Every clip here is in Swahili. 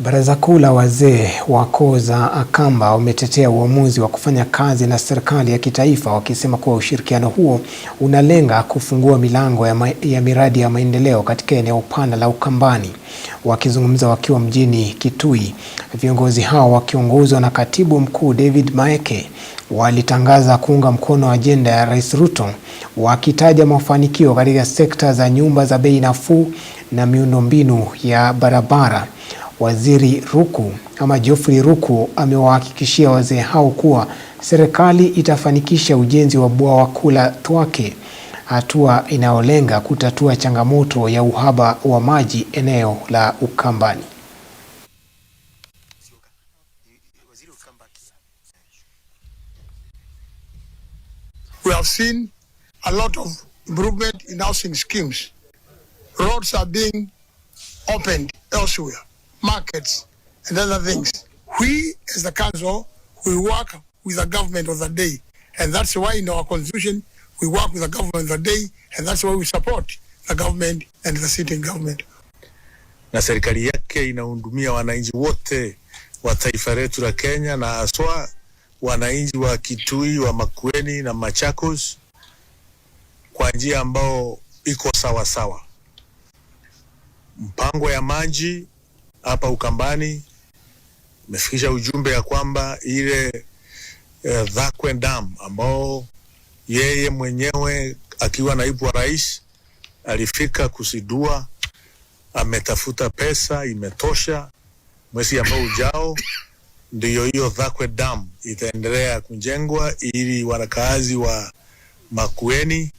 Baraza Kuu la Wazee wa Koo za Akamba wametetea uamuzi wa kufanya kazi na serikali ya kitaifa, wakisema kuwa ushirikiano huo unalenga kufungua milango ya miradi ya maendeleo katika eneo pana la Ukambani. Wakizungumza wakiwa mjini Kitui, viongozi hao wakiongozwa na Katibu Mkuu David Maeke walitangaza kuunga mkono ajenda ya Rais Ruto, wakitaja mafanikio katika sekta za nyumba za bei nafuu na miundombinu ya barabara. Waziri Ruku Geoffrey Ruku amewahakikishia wazee hao kuwa serikali itafanikisha ujenzi wa bwawa kuu la Thwake, hatua inayolenga kutatua changamoto ya uhaba wa maji eneo la Ukambani. We have seen a lot of improvement in housing schemes. Roads are being opened elsewhere, markets and other things. We as the council, we work with the government of the day, and that's why in our constitution we work with the government of the day, and that's why we support the government and the sitting government. Na serikali yake inahudumia wananchi wote wa taifa letu la Kenya, na haswa wananchi wa Kitui, wa Makueni na Machakos kwa njia ambao iko sawa sawa. Mpango ya maji hapa Ukambani imefikisha ujumbe ya kwamba ile Thwake Dam ambao yeye mwenyewe akiwa naibu wa rais alifika kusidua, ametafuta pesa imetosha. Mwezi ambao ujao ndio hiyo Thwake Dam itaendelea kujengwa ili wanakaazi wa Makueni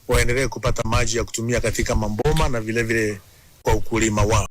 waendelee kupata maji ya kutumia katika maboma na vile vile kwa ukulima wao.